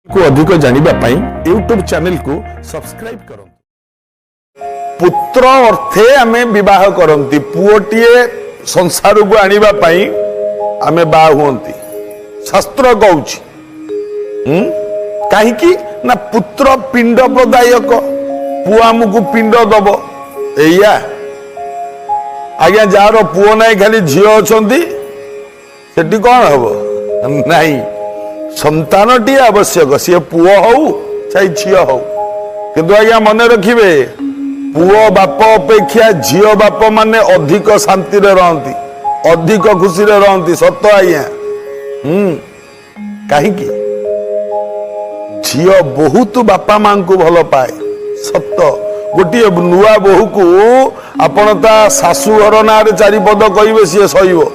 को अधिक जानिबा पई यूट्यूब चैनल को सब्सक्राइब करो। पुत्र अर्थे आमे विवाह करंती पुओटीए संसार को आनिबा पई आमे बा हुंती शास्त्र कहूची काहे कि ना पुत्र पिंड प्रदायक पुआ हमको पिंड दब एया आज्ञा जार पुओ नाई खाली झियो अछंती सेठी कौन हबो नहीं संतानटी आवश्यक सी पुओ हौ चाहे झियो हौ किंतु आज्ञा मन रखिबे पुओ बाप अपेक्षा झियो बाप माने अधिक शांति रे रहंती अधिक खुशी रे रहंती सत आज्ञा काहे कि झियो बहुत बापा मां को भल पाए सत गोटे नुआ बोहू को आपण ता सासू घर ना रे चारि पद कहिबे सी सहिबो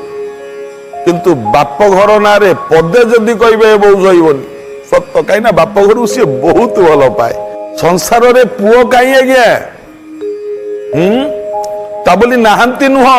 किंतु बाप घर ना रे पदे जदि कहिबे बहु सहिबोनी सत काई ना बाप घर सी बहुत भल पाए संसार रे पुओ काई आज्ञा ता बोली नाहंती नुह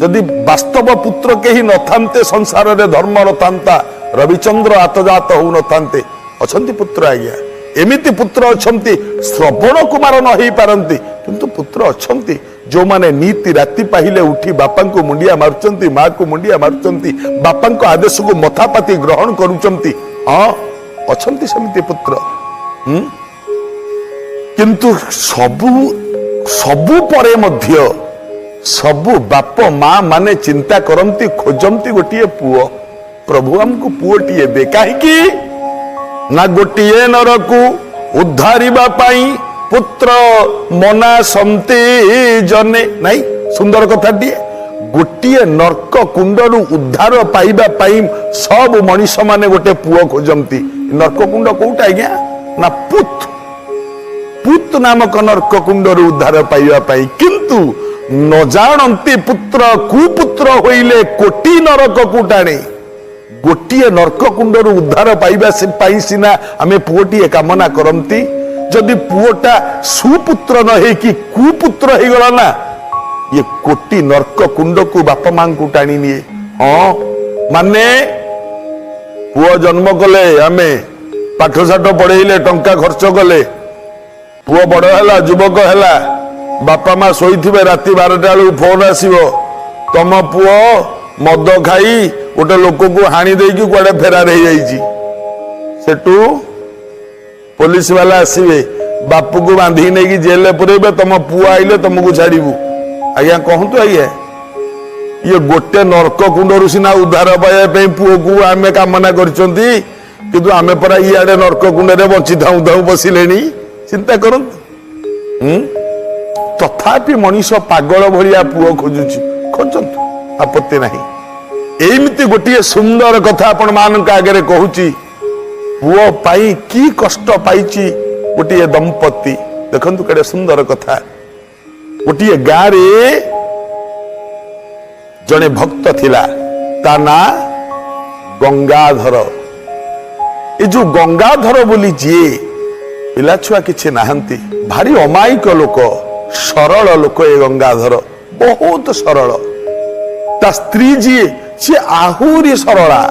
जदि वास्तव पुत्र केही नथांते संसार रे धर्म रथांता रविचंद्र आतजात हो नथांते अछंती पुत्र आज्ञा एमिति पुत्र अछंती श्रवण कुमार न होई पारंती किंतु पुत्र अछंती जो माने नीति राति पाहिले उठी बापा को मुंडिया मारुचंती मां को मुंडिया मारुचंती बापा को आदेश को मथापाती ग्रहण करूचंती हां अछंती समिति पुत्र किंतु सबु परे मध्य सबु बाप मां माने चिंता करंती खोजंती गोटिए पुओ प्रभु हमको पुओटिए दे काहे कि ना गोटिए नरकू उद्धारिबा पाई पुत्र मना संति जने नहीं सुंदर कथाटिए गोटिए नर्क कुंडरू उद्धार पाइबा पाई सब मनीष माने गोटे पुओ खोजंती नर्क कुंड कोउटा आज्ञा ना पुत नामक नर्क कुंडरू उद्धार पाइबा पाई किंतु न जानती पुत्र कुपुत्र होइले कोटि नरक को टाणे गोटिए नर्क कुंडरू उद्धार पाइबा से पाई सिना आमे पुओटिए कामना करंती जदि पुओटा सुपुत्र न हे कि कुपुत्र हे गला ना ये कोटि नर्क कुंड को बापा मां को टाणी निए हां माने पुओ जन्म कले आमे पाठ साठ पढ़ेइले टंका खर्च कले पुओ बड़ हैला युवक हैला बापा मां सोईथिबे राति 12टा बेलू फोन आसीबो तम पुओ मद खाई गोटे लोक को हाणी देकी कुआडे फेरार हो जाइए सेटू पुलिस वाला आसवे बापू को बांधी नहीं जेल पुरेबे तुम पुआ आइले तुमको छाड़ू आज्ञा कहतु आज्ञा ये गोटे नर्क कुंडरू सिना उद्धार पाइबा पुओ को आम कामना कर आमे परा इे नर्क कुंड में बंची धाऊ धाऊ बसिले चिंता करूँ तथापि मनीष पागल भाया पुओ खोजुची खोजतु आपत्ति नहीं एमती गोटे सुंदर कथा आपण मान आगे कहूची पुओ पाई की कष्ट पाई गोटे दंपति देखंतु केडे सुंदर कथा गोटे गाँ रे जड़े भक्त थिला ता ना गंगाधर ए जो गंगाधर बोली जी पिला छुआ किछि नाहंती भारी अमायिक लोक सरल लोक ए गंगाधर बहुत सरल ता स्त्री जी सी आहुरी सरला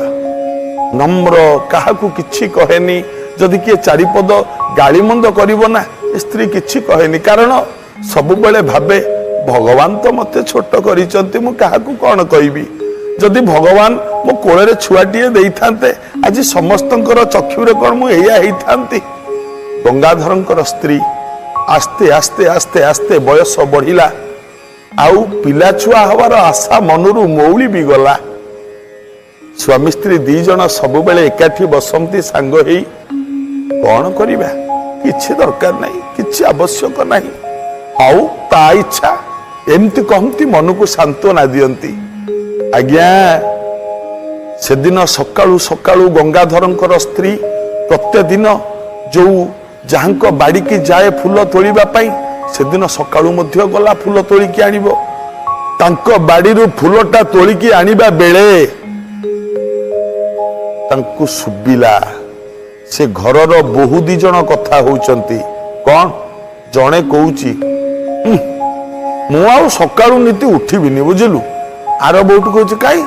नम्र काहाकू किछि कहेनी जदि किए चारिपद गाली मंद करिवो ना स्त्री किछि कहेनी कारण सब बेले भाबे भगवान तो मते छोट करिसंती मु काहाकू कोन कहबी जदि भगवान मो कोळे रे छुआटिए देई थांते आज समस्तंकर चक्षुरे कोन मु एया हेई थांती गंगाधरंकर स्त्री आस्ते आस्ते आस्ते आस्ते बयस बढ़िला आउ पिला छुआ हवार आशा मनरू मौली भी गला स्वामी स्त्री दी जन सब बेले एकाठी बसंती सांग हेई कौन करिबा किछि दरकार नहीं किछि आवश्यक नहीं हाउ ता इच्छा एमती कहती मन को सांत्वना दियंती आज्ञा से दिन सकाळू सकाळू गंगाधरंकर स्त्री प्रत्येक दिन जो जहांको बाड़ी की जाए फूल तोलिबा पाई से दिन सकाळू मध्य गला फूल तोलिकी आनिबो तांको बाड़ीरू फूलटा तोलिकी आनिबा बेले तांको सुबिला से घरर बहु दी जन कथा होउचंती कौन जणे कहूची मु आउ सकाळू नीति उठिबिनी बुझिलु आर बहुत कहूची काई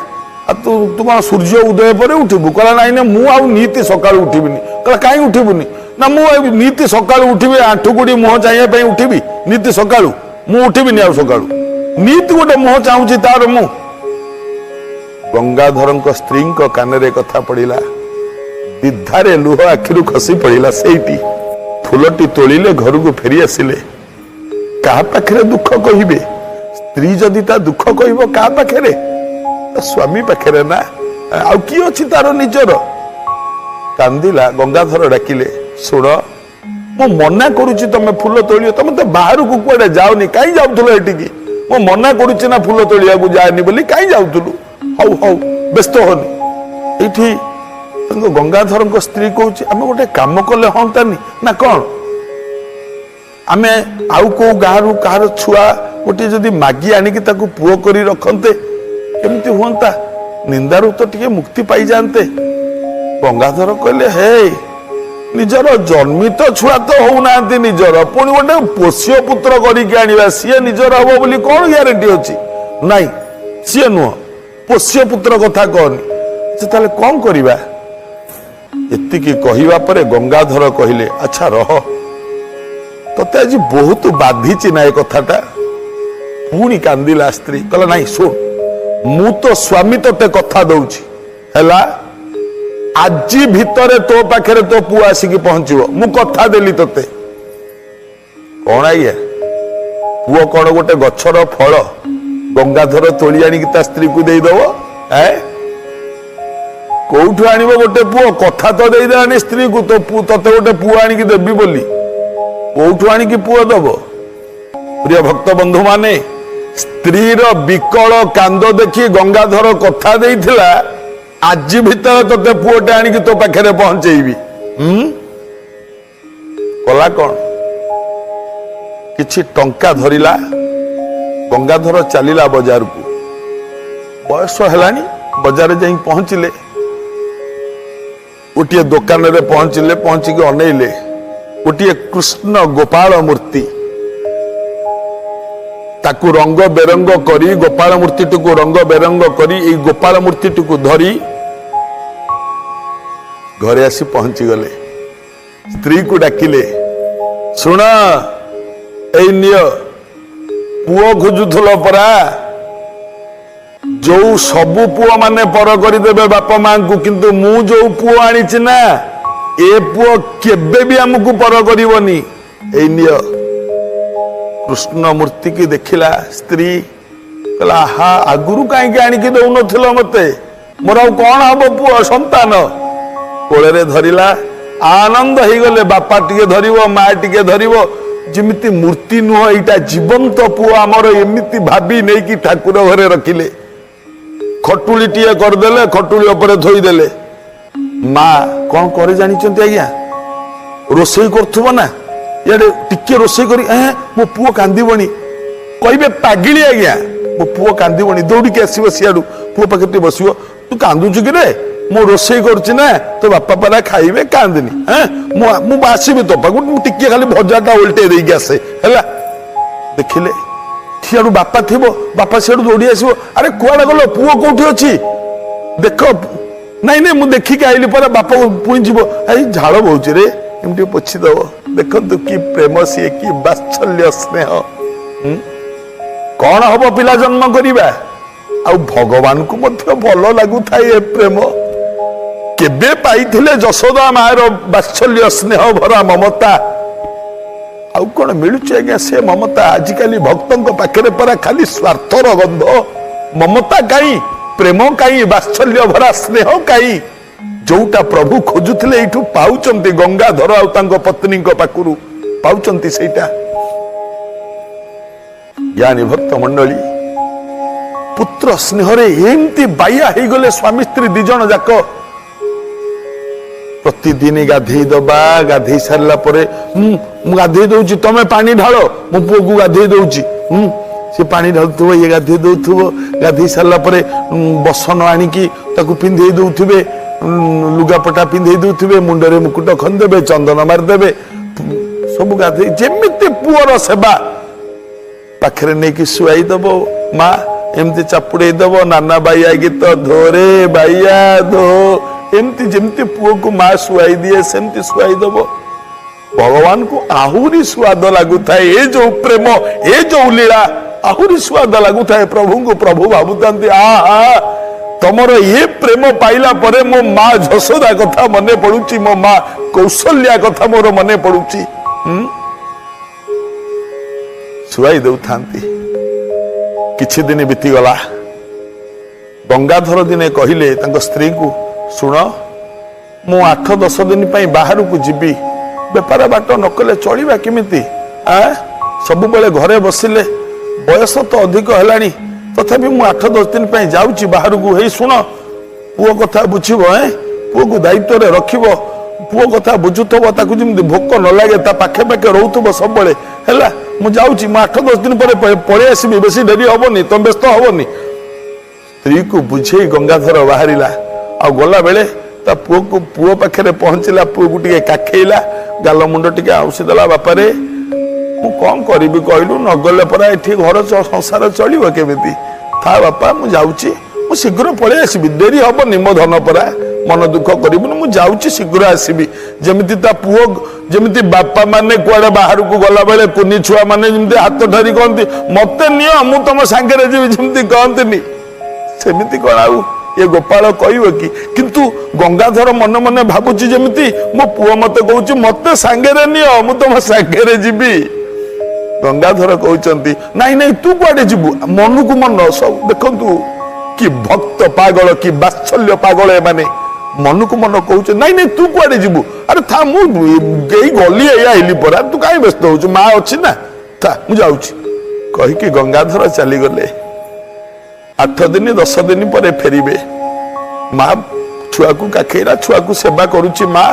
तू सूर्य उदय पर उठिबु कला नाई ना मु आउ नीति सकाळू उठिबिनी कहला कहीं उठबुनि ना मु नीति सकाळु उठिबे आंठु गुडी मुह चाहिए पे उठिबी नीति सकाळु मु उठिबिनि आ सकाळु नीति गोटे मुह चाहूची तार मु गंगाधर स्त्री कान कथा पड़ा विधारे लुह आखिरु खसी पड़ा से फूलटी तोलिले घर को फेरी आसिले क्या पाखे दुख कहे स्त्री जदि ता दुख कह क्या पाखे स्वामी पाखे ना आउ किए अच्छी तार निजर कांदिला गंगाधर डाकिले शुण मो मना करुच्ची तुम फूल तोलियो तुम तो बाहर को कड़े जाओनी कहीं जाऊल एटिकी मो मना करुच्ची ना फूल तोलिया को जानी बोली कहीं जाऊलु हौ हौ व्यस्त होनी ये गंगाधर स्त्री कौन आम गोटे कम कले हाँतानी ना कौन आम आउ को गाँव कहार छुआ गोटे जदि मागी आणिकी ताकू पुओ करी रखते केमती हुंता निंदारू तो टिके मुक्ति पाई जानते गंगाधर कहले हे निजर जन्मित छुआ तो होना निजर पुणी गोटे पोष्य पुत्र करके आनिबा सी निजर हम बोली कौन ग्यारंटी अच्छी नाई सी नुह पोष्य पुत्र कथा कहनी ताले कौन करिबा एतिकी कहिबा परे गंगाधर कहिले अच्छा रह तते आज बहुत बाधिची ना ए कथाटा पुणी कांदिला स्त्री कहला नहीं सुन मु तो स्वामी तते कथा दउची हैला आज भितरे तो पाखरे तो पुआ आसिकी पहुंचो मु कथा देली तते कौन आइया पुओ कौन गोटे गछर फल गंगाधर तोली आनी ता स्त्री को दे दबो कौठु आनिबो गोटे पुओ कथा तो दे देनी स्त्री को तो तते गोटे पुओ आनी देबी बोली कौठु आनी पुओ दबो प्रिय भक्त बंधु माने स्त्रीर विकल कांद देखी गंगाधर कथा देइथिला आज भीतर तते पुओटे आनी तो पाखरे पहुंचेबी कला कौन किछि टंका धरिला गंगाधर चलीला बाजार को बयस है बाजार जा पहुंचले गोटे दुकान रे पहुंचले पहुंचिक अनैले गोटे कृष्ण गोपाल मूर्ति ताकू रंग बेरंग करी गोपाल मूर्ति को रंग बेरंग करी गोपाल मूर्ति को धरी घरे आसी पहुंची गले स्त्री को डाकिले सुन ए निय पुओ खोजुल परा जो सबु पुओ माने पर करदेवे बापा मां को किंतु मु जो पुओ आनी ना ए पुओ केबे भी हमको पर करनी ए निय कृष्ण मूर्ति की देखिला स्त्री कहला हा आगुरु कहीं आणिकी दौन मते मोर कौन हम पुओ संतान कोले धरिला आनंद हो गले बापा टिके धरिबो माँ टिके धरिबो जिमिति मूर्ति नुह एटा जीवंत पुओ आमर एमिति भाभी नहीं कि ठाकुर घरे रखिले खटुली टीए करदेले खटुली उपरे थोईदेले माँ कौन करे जानिचंती आज्ञा रोसई करथुबो ना याडे टिके रोसई करी मो पुओ कांदीबनी कहबे पागिली आज्ञा मो पुओ कांदीबनी दौड़ी के आसीबो सियाडू पुओ पाखे बसिबो तू कांदुचु कि रे मो रोसई करछि ना तो बापा पारा खाइबे कांदनी मु बासीबे तो पागु टिके खाली भजाटा उल्टे देई आसे हैला देखिले सियाडू बापा थिबो बापा सियाडू दौड़ी आसीबो अरे कुआडे गलो पुओ कोठी अछि देखो नहीं नहीं मु देखि के आइली पर बापा पुई जीवो आई झाड़ बहुची रे एमटी पोछि दबो देखंतु की प्रेम सी की वात्सल्य स्नेह कौन हबो पिला जन्म करिबा आ भगवान को मध्य भल लागु थाए प्रेम केबे पाइथिले जशोदा मार वात्सल्य स्नेह भरा ममता आउ कौन मिलुचे आज्ञा से ममता आजिकाली भक्तों पाखे परा खाली स्वार्थर गंध ममता कहीं प्रेम कहीं वात्सल्य भरा स्नेह कहीं जोटा प्रभु खोजुले यू पाउचंती गंगाधर आउ पत्नी पाखु पाउचंती सेटा ज्ञानी भक्त मंडली पुत्र स्नेह एमती बाया हो गले स्वामी स्त्री दिजन जाक प्रतिदिन गाधे दबा गाधे सारा गाधे दौची तमें पानी ढाल मो पुओ को गाधे दौची सी पानी ढालुव ये गाधे दौथुव गाधे सारा बसन आणिकी पिंधे दौथे लुगापटा पिंधे दौथे मुंडरे मुकुट खनदेवे चंदन मारिदेवे सब गाधे जेमिति पुअर सेवा पाखरे नहीं शुआई दब माँ एमती चापुड़े दब नाना बाइया गीत धोरे बाइया धो एमती जमती पुओ को माँ शुआई दिए सेमती शुआई दब भगवान को आहुरी स्वाद लगु था ये जो प्रेम ये जो लीला आहुरी स्वाद लगु था प्रभु को प्रभु भावुता आहा तमर ये प्रेम पाइला परे मो माँ झसोदा कथा मने पड़ुची मो माँ कौशल्या कथा मोर मने पड़ुची शुआई दौ किछि दिन बीतीगला गंगाधर दिने कहले स्त्री को शुण मु 8-10 दिन बाहर को जीवी बेपार बाट नकले चलवा केमिति सब बेले घरे बसिले बयस तो अधिक है तथापि मु 8-10 दिन जाऊँगी बाहर को हे शुण पुओ कथा बुझब पुओ को दायित्व रे रखिब पुओ कथा बुझुथब ताकू जमी भोक न लगे ता पाखे पाखे रोथब सब बेले है मु जाऊँगी 8-10 दिन पर पलि आसबि बेसी डेरी हेनी तुम व्यस्त हेनी स्त्री को बुझे गंगाधर बाहरिला आ गला बेले ता पुओ को पुओ पाखे पहुंचला पुओ को टिके काखेला गाल मुंड टिके आउसीदेला बापारे मु कौन करी कहलु न गले परा एठी घर संसार चलिबो केमिति था बापा मु जाउची मु शीघ्र पळे आसीबी देरी हबनी मो धन परा मन दुख करिबुन मु जाउची शीघ्र आसीबी जेमिति ता पुओ जेमिति बापा माने कुआडे बाहर को गला बेले कुनी छुआ माने जेमिति हाथ धरी कहंती मते नियो मु तम संगे जेबी जेमिति कहंतनी सेमिति कौन आउ ये गोपाल कहब कि किंतु गंगाधर मन मन भावुची जमीती मो पुओ मते कहूँ मते सांगे नियो मु तुम सांगे जीवी गंगाधर कहते नाई नाई तू कुआडे जीवु मन को मन सब देखु कि भक्त पागल कि बात्सल्य पागल एमाने मन को मन कहूँ नाई नाई तू कुआडे जीवु अरे था मुझे गली आईली परा तू कहीं व्यस्त हो माँ अच्छी ना था मुझे कहीकि गंगाधर चलीगले 8 दिन 10 दिन पर फेरिबे माँ छुआ को काखेरा छुआ को सेवा करुची माँ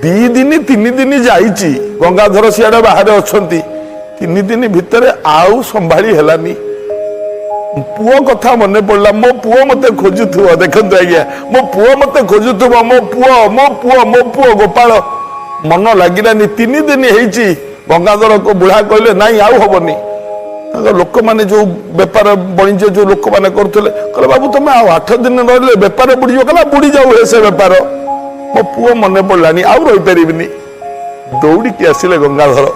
2 दिन 3 दिन जाइची गंगाधर सियाड़े बाहर अच्छी 3 दिन भितर आउ संभाली हेलानी पुओ कथा मन पड़ला मो पुओ मते खोजुथुव देखंतु आज्ञा मो पुओ मते खोजुथुव मो पुओ गोपाल मन लागिलानी 3 दिन हेची गंगाधर को बुढ़ा कहले नाई आउ हबनी लोक मैंने जो बेपार वाणिज्य जो लोक मैंने करुले कहले बाबू तुम 8 दिन रही बेपार बुड़ी कहला बुड़ी जाऊ हे से बेपार मो पुओ मन पड़लानी आउ रही पारिनी दौड़ी आसिले गंगाधर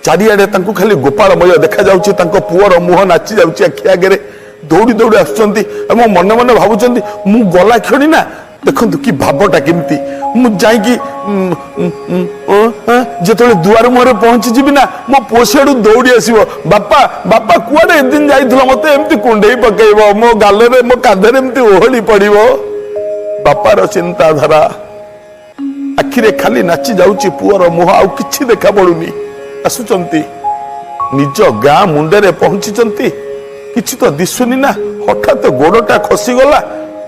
चारिआडे खाली गोपालमय देखा जाउची पुओर मुह नाची जाउची आखि आगे दौड़ी दौड़ी आसुचंती मो मन मन भावुचंती मु गला क्षणी ना देखंतु कि भावटा केमती मु जाइकी जेतले दुआर मुहरे पहुंची जीवी ना मो पोछाड़ू दौड़ी आसीबो बापा बापा कुआडे दिन जाइथलो मते एमती कुंडेई पकेइबो मो गालरे मो कांधरे एमती ओहली पड़िबो बापार चिंताधारा आखिरे खाली नाची जाउची पुअर मुह आउ किछि देखा पड़ुनी आसुचंती निज गाँ मुंडे पहुंची किछि तो दिसुनी ना हठात गोड़टा खसीगला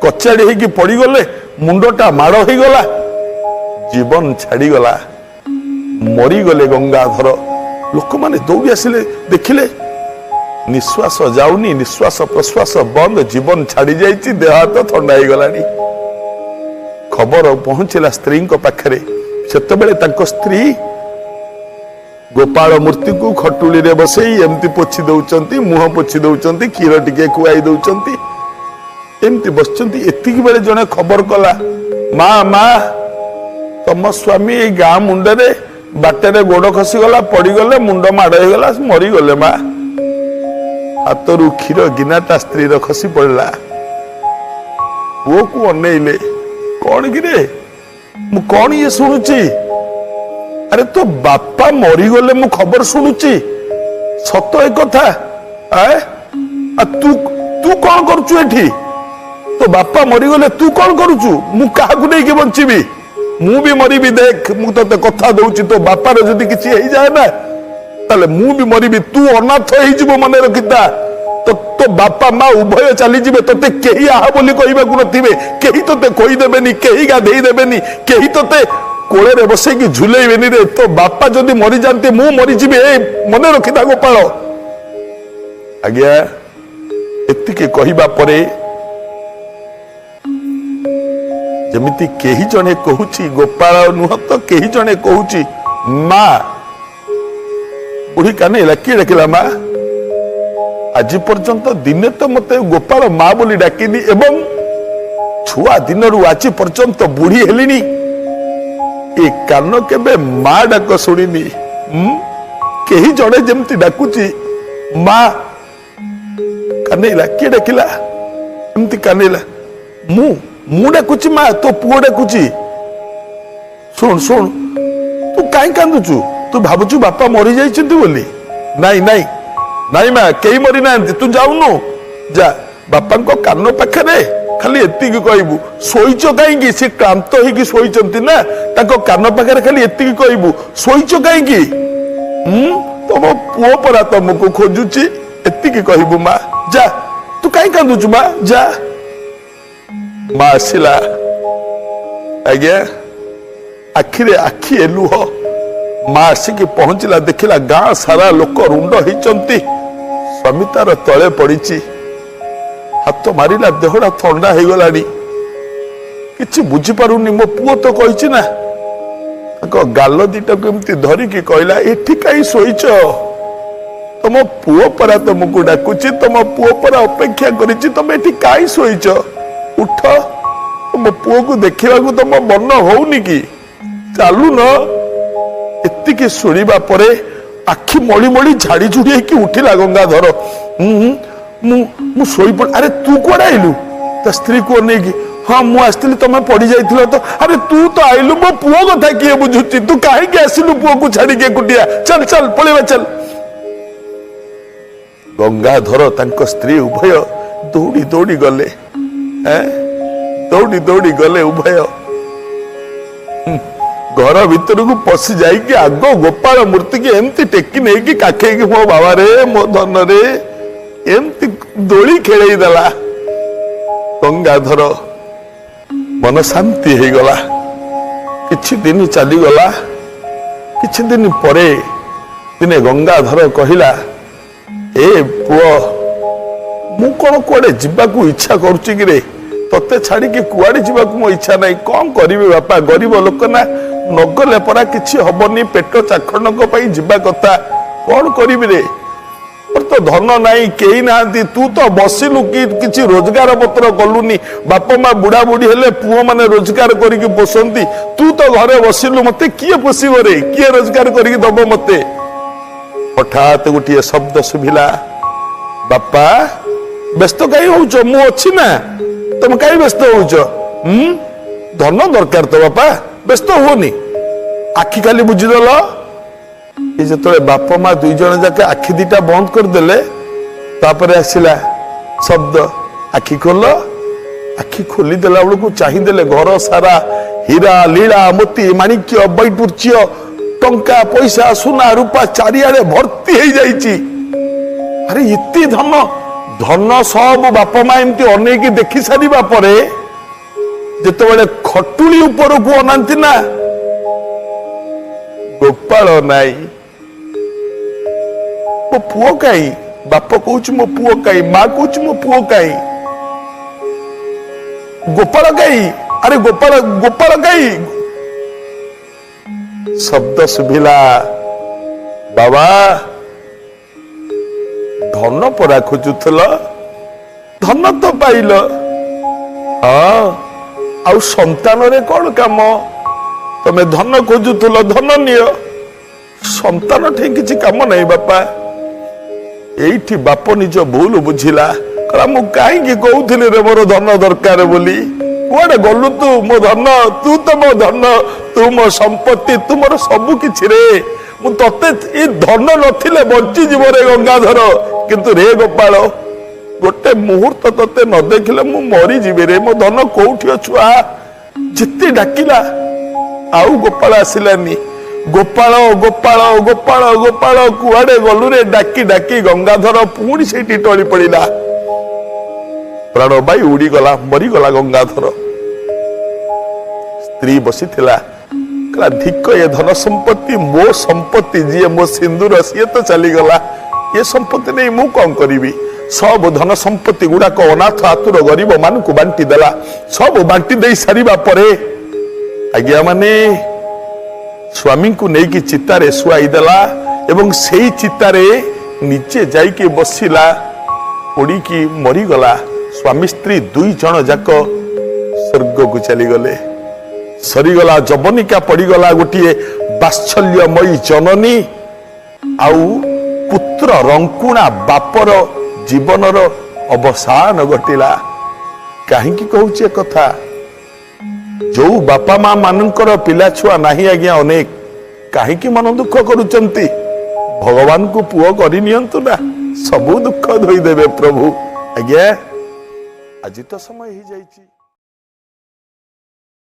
कचाड़ी होगी पड़गले मुंडटा माड़ हो गला जीवन छाड़गला मरीगले गंगाधर लोक मैंने दौड़ी आसिले देखिले निश्वास जाऊनी निश्वास प्रश्वास बंद जीवन छाड़ी जाइए देह हाथ थंडा हो गला खबर पहुंचला स्त्री पाखरे से स्त्री गोपाल मूर्ति को खटुली रे बसई एमती पोछि दउचंती मुह पोछि दउचंती क्षीर टिके खुआई दउचंती एमती बसचंती एतिकी बेले जने खबर कला माँ माँ तम स्वामी गाँ मुंडे बाटे गोड़ खसी गला पड़गले मुंड माड़ हो गला मरीगले माँ हाथरू क्षीर गिनाटा स्त्री खसी पड़ा पुओ को अनेइले कौन कि मु कौन ये शुणुची अरे तो बापा मरीगले मु खबर शुणुची सत एक कथा तू तू कौन करुचु एठी तो बापा मरीगले तू कौन करुचु मु काहाकु नहीं के बंचीबी मु भी मरीबी देख मु तो कथा दउची तो बापार जदि किछि हेई जाए ना ताले मु भी मरीबी तू अनाथ हेई जिवो मने रखिता तो बापा माँ उभय चली जीवे तोते केही आहा बोली कहबाकू नथिबे केही तोते कहि देबेनी केही गाधेई देबेनी केही तोते कोले रे बसैकी झुलेइबेनी रे तो बापा जदि मरी जानते मु मरी जीवे मने रखिता गोपाल आज्ञा एतिके कहिबा परे जमिति केही जने कहूची गोपाल नुह तो केही जने कहूची माँ बुढ़ी काने लाकी डाकिला माँ आज पर्यंत दिने तो मते गोपाल माँ बोली डाकिनी एवं छुआ दिनरू आज पर्यंत बुढ़ी हेलिनी ए कान केबे माँ डाक शुणिनी कहीं जड़े जमती डाकुची माँ कानेला किए डाकिला एमती कानेला मु डाकुची माँ तो पुओ डाकुची शुण शुण तू कहीं कांदुचु तू भावुचु बापा मरी जाइछंती बोली नाई नाई नाई माँ कई मरी ना तू जाऊनु जा बापा को कान पाखरे खाली एतिकी कहबू शोच कहीं से क्लांत होगी शोचंती ना ताको कान पाखरे खाली एतिकी कहबू शोच कहीं तुम पुओ परा तुमको खोजुची एतिकी कहबू माँ जा तू कहीं कांदुचु माँ जा माँ आसिला आज्ञा आखिरे आखि लुह माँ आसिकी पहुंचला देखिला गाँ सारा लोक रुंड होती स्वामी तार तले पड़ी हाथ मारिला देहटा थंडा हो गलानी किछि बुझी पारुनी मो पुओ तो कहिछि ना गाल दीटा केमती धरिकी कहला एठी कहीं शोच तुम पुओ परा तुमको डाकुची तुम पुओ परा अपेक्षा करिछि तुम एठी कहीं शोच उठ तुम पुओ को देखा तुम मन होनी कि चालू न एतिकी शुणिबा परे आखि मड़ी मड़ी झाड़ी झुड़ी कि उठिला गंगाधर मु सोई पड़ अरे तू कुआडे आइलु ता स्त्री को नेकी हाँ मु आसली तुम पड़ी जाइथिलो तो अरे तू तो आइलु मो पुओ कथा किए बुझुची तू काहे के आसिलु पुओ को छाड़ी के कुटिया चल चल पळेबा चल गंगाधर तांको स्त्री उभय दौड़ी दौड़ी गले दौड़ी दौड़ी गले उभय घर भीतर को पशि जाइए आग गोपाल मूर्ति की एमती टेकी नहीं कि काखे मो बाबा रे मो धन रे एमती दोली खेल देला गंगाधर मन शांति हो गला किछि दिन चली गला किछि दिन परे दिने गंगाधर कहिला ए पुओ मु कौन कुआडे जीवाकू इच्छा करुची कि रे तते छाड़ी के कुआडे जीवाकू मो इच्छा नहीं कौन करिवे बापा गरीब लोक ना नगले परा किछि हबनी पेट चाखंडक पई जीवा कथा कौन करिवे रे तो धन नाई कई ना तू तो बसिलु कि किछि रोजगार पत्र कलुनी बाप माँ बुढ़ा बुढ़ी हेले पुओ माने रोजगार करके पोषंती तू तो घरे बसिलु मते किए पोषिब रे किए रोजगार करके दब मते हठात गोटे शब्द शुभिला बापा व्यस्त कहीं होउच मु अच्छी ना तुम कहीं व्यस्त होउच धन दरकार तो बापा व्यस्त होनी आखि खाली बुझीदेल ये जो बाप माँ दुई जन जाके आखि दीटा बंद करदेले तापर आसला शब्द आखि खोल आखि खोलीदेला बेलू चाहिदेले घर सारा हीरा लीला मोती माणिक्य बैडूर्य टंका पैसा सुना रूपा चारिआडे भर्ती हो जाइए अरे इति धन धन सब बाप माँ एमती अनेक देखी सारिबा परे जेतेबेले खटुली ऊपर को अनांती ना गोपाल नाई मो पुओ कहीं बाप कहूच मो पुओ कहीं माँ कहूच मो पुओ कहीं गोपाल कहीं अरे गोपाल गोपाल कहीं शब्द शुभिला बाबा धन परा खोजुल धन तो पाइल हाँ आउ संतान रे कौन काम तमे धन खोजुल धन नियो संतान ठे किछि काम नहीं बापा एठी बाप निज भूल बुझिला कला मु काहे कहूथिले रे मोर धन दरकार बोली कुआडे गलु तू मो धन तू तो मो धन तू मो संपत्ति तू मोर सबु किछि रे मु तते ए धन नथिले बंची जीव रे गंगाधर किंतु रे गोपाल गोटे मुहूर्त तते न देखिले मु मरी जीवे रे मो धन कोउठी अछुआ जिते डाकिला आउ गोपाल आसिलानी गोपाल गोपाल गोपाल गोपाल कुआडे गलु रे डाकी डाकी गंगाधर पुणी से टली पड़ा प्राण बाई उड़ी गला मरी गला गंगाधर स्त्री बसी कहला धिक ये धन संपत्ति मो संपत्ति जी मो सिंदूर सी तो चली गला ये संपत्ति नहीं मु कौन करी सब धन संपत्ति गुड़ाक अनाथ आतुर गरीब मान को बांटी देला सब बांटी दे सारिबा परे आज्ञा माने स्वामी को लेकिन चितारे शुआईदेला एवं से चितारे नीचे जाइके बसिला पड़ी की मरीगला स्वामी स्त्री दुई जन जाक स्वर्ग को चलीगले सरीगला जवनिका पड़गला गोटे बात्सल्यमयी जननी आउ पुत्र रंकुणा बापर जीवनर अवसान घटिला कहीं कहूचे कथा जो बापा माँ मानकर पिला छुआ नहीं आज्ञा अनेक कहीं मन दुख करुचंती भगवान को पुओ करि नियंतु ना सबु दुख धोईदेवे प्रभु आज्ञा आज तो समय ही जाइए।